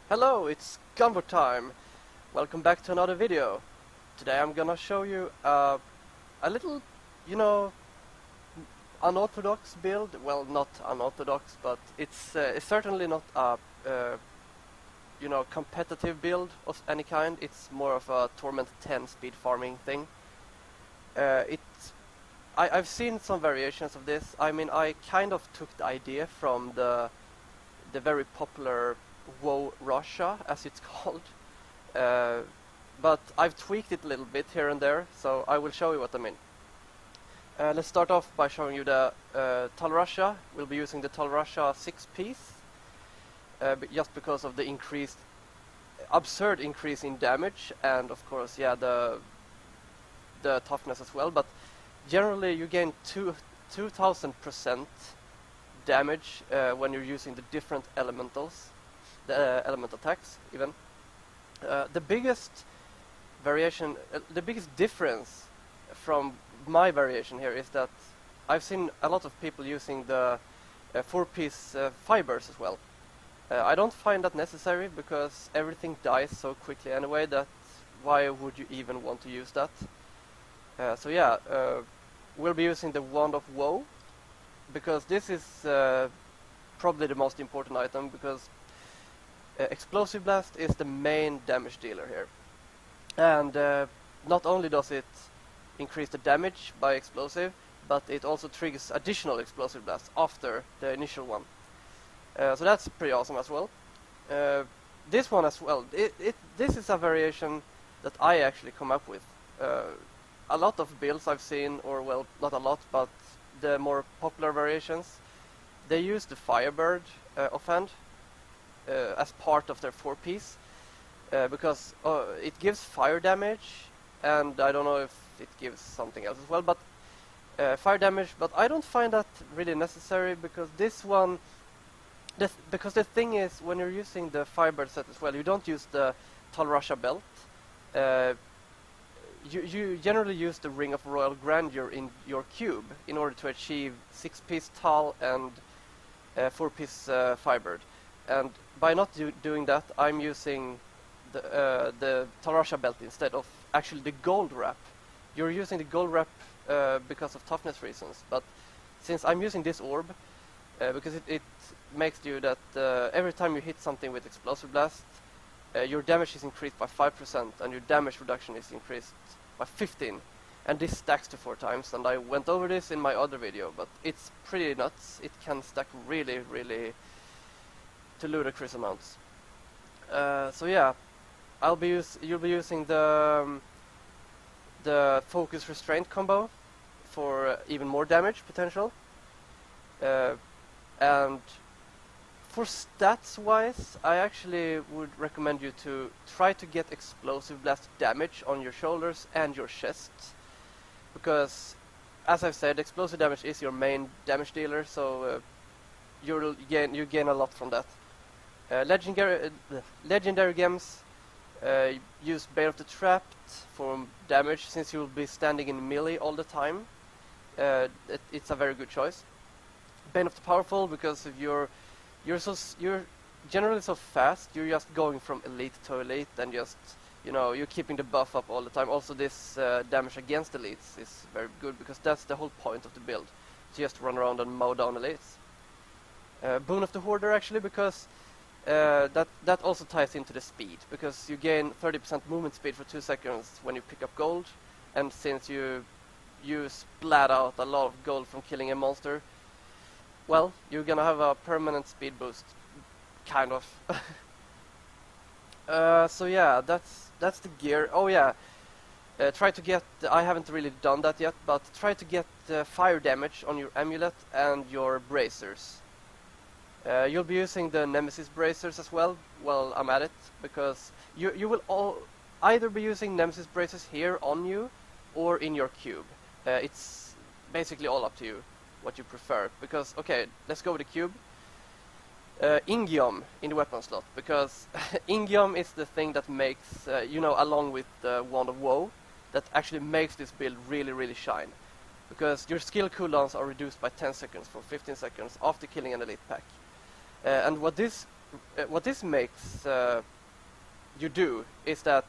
Hello, it's Gunbo time. Welcome back to another video. Today I'm gonna show you a little, you know, unorthodox build. Well, not unorthodox, but it's certainly not a competitive build of any kind. It's more of a Torment 10 speed farming thing. I've seen some variations of this. I mean, I kind of took the idea from the very popular WoW Rasha, as it's called, but I've tweaked it a little bit here and there, so I will show you what I mean. Let's start off by showing you the Rasha. We'll be using the Rasha 6-piece, just because of the absurd increase in damage, and of course, yeah, the toughness as well. But generally, you gain 2,000% damage when you're using the different elementals, the element attacks even. The biggest variation, the biggest difference from my variation here is that I've seen a lot of people using the 4-piece fibers as well. I don't find that necessary because everything dies so quickly anyway that why would you even want to use that? So yeah, we'll be using the Wand of Woe, because this is probably the most important item, because Explosive Blast is the main damage dealer here. And not only does it increase the damage by explosive, but it also triggers additional Explosive Blast after the initial one. So that's pretty awesome as well. This one as well, this is a variation that I actually come up with. A lot of builds I've seen, or well, not a lot, but the more popular variations, they use the Firebird offhand as part of their 4-piece, because it gives fire damage, and I don't know if it gives something else as well, but fire damage, but I don't find that really necessary, because this one, because the thing is, when you're using the Firebird set as well, you don't use the Rasha belt. You generally use the Ring of Royal Grandeur in your cube in order to achieve 6-piece Tal and 4-piece Firebird. And by not doing that, I'm using the Rasha belt instead of actually the gold wrap. You're using the gold wrap because of toughness reasons, but since I'm using this orb, because it makes you that every time you hit something with Explosive Blast, your damage is increased by 5% and your damage reduction is increased by 15, and this stacks to 4 times, and I went over this in my other video, but it's pretty nuts. It can stack really to ludicrous amounts. So yeah, you'll be using the Focus Restraint combo for even more damage potential, and for stats wise, I actually would recommend you to try to get Explosive Blast damage on your shoulders and your chest, because as I've said, explosive damage is your main damage dealer, so you gain a lot from that. Legendary gems use Bane of the Trapped for damage, since you will be standing in melee all the time. It's a very good choice. Bane of the Powerful, because if you're generally so fast, you're just going from elite to elite, and just, you're keeping the buff up all the time. Also, this damage against elites is very good, because that's the whole point of the build, to just run around and mow down elites. Boon of the Hoarder, actually, because that also ties into the speed, because you gain 30% movement speed for 2 seconds when you pick up gold, and since you splat out a lot of gold from killing a monster, well, you're gonna have a permanent speed boost, kind of. So yeah, that's the gear. Oh yeah, try to get, I haven't really done that yet, but try to get fire damage on your amulet and your bracers. You'll be using the Nemesis bracers as well while I'm at it, because you will either be using Nemesis bracers here on you or in your cube. It's basically all up to you what you prefer, because okay, let's go with the cube. Ingium in the weapon slot, because Ingium is the thing that makes, along with the Wand of Woe, that actually makes this build really shine, because your skill cooldowns are reduced by 10 seconds for 15 seconds after killing an elite pack. And what this what this makes you do is that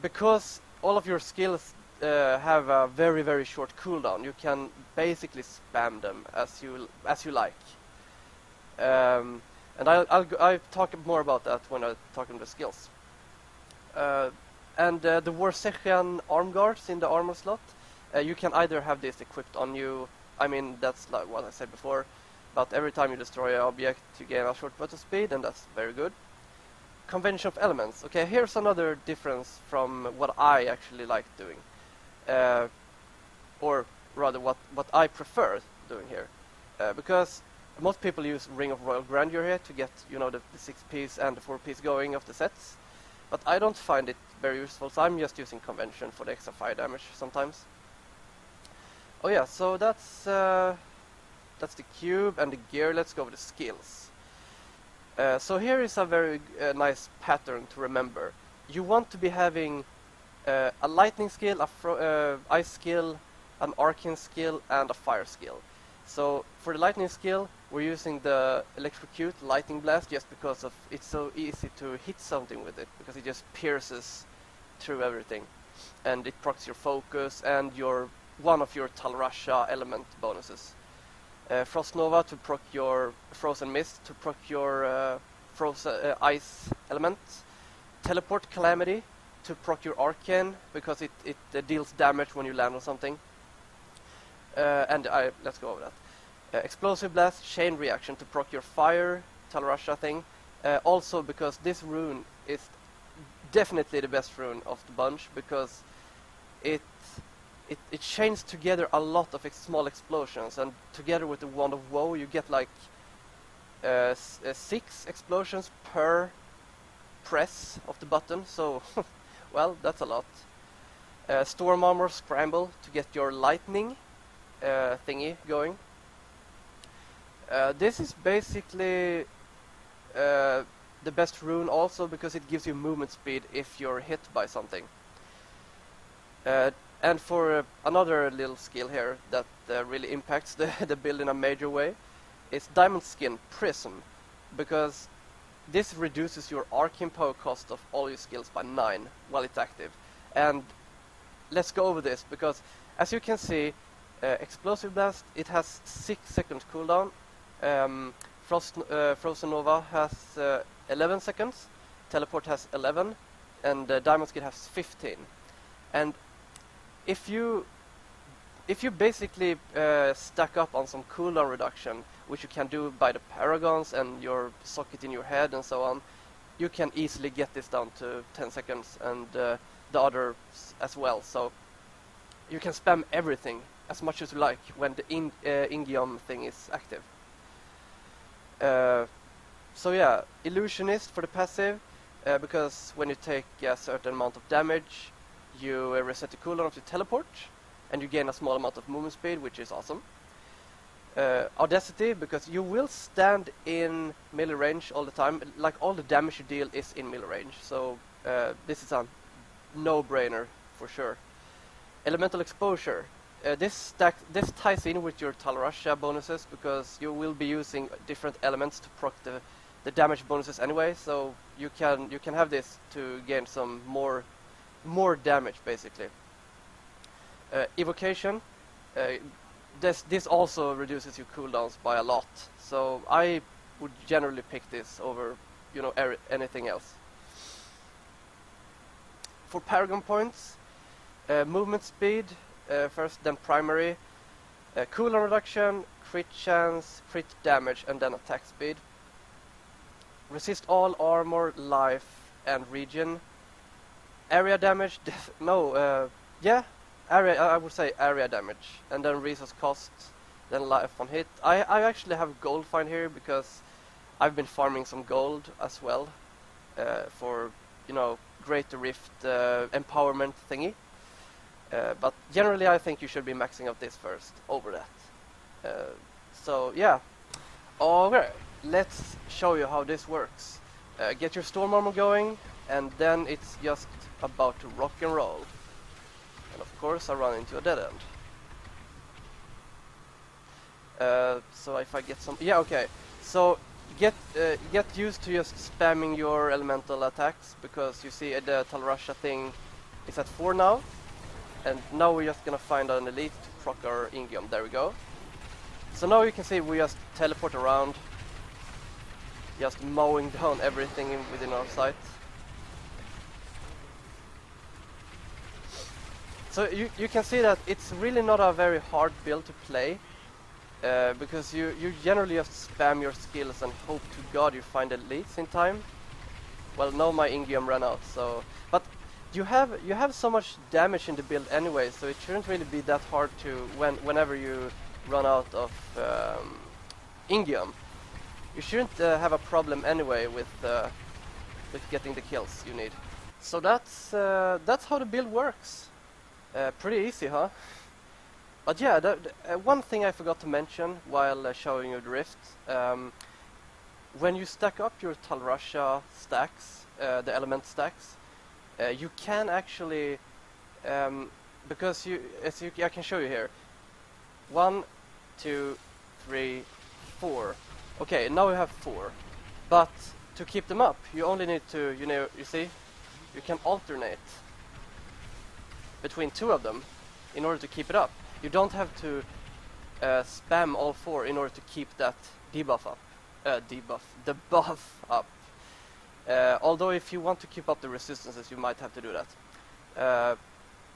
because all of your skills have a very short cooldown, you can basically spam them as you like. And I'll talk more about that when I talk about the skills. And the Warsecian arm guards in the armor slot, you can either have this equipped on you. I mean, that's like what I said before, but every time you destroy an object, you gain a short button speed, and that's very good. Convention of elements. Okay, here's another difference from what I actually like doing, or rather what I prefer doing here, because most people use Ring of Royal Grandeur here to get, you know, the 6-piece and the 4-piece going of the sets, but I don't find it very useful, so I'm just using Convention for the extra fire damage sometimes. Oh yeah, so that's the cube and the gear. Let's go over the skills. So here is a very nice pattern to remember. You want to be having a lightning skill, a ice skill, an arcane skill, and a fire skill. So for the lightning skill, we're using the electrocute lightning blast just because of it's so easy to hit something with it, because it just pierces through everything, and it procs your focus and one of your Rasha element bonuses. Frost Nova to proc your frozen mist, to proc your frozen ice element. Teleport Calamity to proc your arcane, because it deals damage when you land on something. Let's go over that. Explosive Blast, Chain Reaction to proc your fire Rasha thing. Also because this rune is definitely the best rune of the bunch, because it chains together a lot of small explosions, and together with the Wand of Woe you get like 6 explosions per press of the button, so well, that's a lot. Storm Armor Scramble to get your lightning thingy going. This is basically the best rune also because it gives you movement speed if you're hit by something. And for another little skill here that really impacts the build in a major way is Diamond Skin Prism, because this reduces your arcane power cost of all your skills by 9 while it's active. And let's go over this, because as you can see, Explosive Blast, it has 6 seconds cooldown. Frozen Nova has 11 seconds, Teleport has 11, and Diamond Skin has 15. And if you basically stack up on some cooldown reduction, which you can do by the paragons and your socket in your head and so on, you can easily get this down to 10 seconds, and the others as well. So you can spam everything as much as you like when the Ingium thing is active. So yeah, Illusionist for the passive, because when you take a certain amount of damage, you reset the cooldown of your teleport, and you gain a small amount of movement speed, which is awesome. Audacity, because you will stand in melee range all the time, like all the damage you deal is in melee range, so this is a no-brainer for sure. Elemental Exposure, this ties in with your Rasha bonuses, because you will be using different elements to proc the damage bonuses anyway, so you can have this to gain some more damage basically. Evocation, this also reduces your cooldowns by a lot, so I would generally pick this over, you know, anything else. For Paragon points, movement speed first, then primary, cooldown reduction, crit chance, crit damage, and then attack speed. Resist all armor, life, and regen. Area damage, I would say area damage, and then resource cost, then life on hit. I actually have gold find here because I've been farming some gold as well for, you know, Greater Rift empowerment thingy. But generally I think you should be maxing out this first over that. So yeah, okay, let's show you how this works. Get your storm armor going, and then it's just about to rock and roll. And of course I run into a dead end. So if I get some... Yeah, okay. So get used to just spamming your elemental attacks, because you see the Rasha thing is at 4 now, and now we're just gonna find an elite to proc our Ingium. There we go. So now you can see we just teleport around, just mowing down everything within our sight. So you can see that it's really not a very hard build to play, because you generally just spam your skills and hope to God you find elites in time. Well, now my Ingium ran out, so... But you have so much damage in the build anyway, so it shouldn't really be that hard to... Whenever you run out of Ingium, you shouldn't have a problem anyway with getting the kills you need. So that's how the build works. Pretty easy, huh? But yeah, one thing I forgot to mention while showing you the rift, when you stack up your Talrasha stacks, the element stacks, you can actually, because I can show you here, 1, 2, 3, 4. Okay, now we have 4, but to keep them up, you only need to, you see, you can alternate between 2 of them in order to keep it up. You don't have to spam all 4 in order to keep that debuff up. The buff up. Although if you want to keep up the resistances, you might have to do that.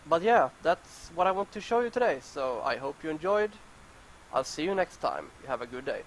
But yeah, that's what I want to show you today. So I hope you enjoyed. I'll see you next time. You have a good day.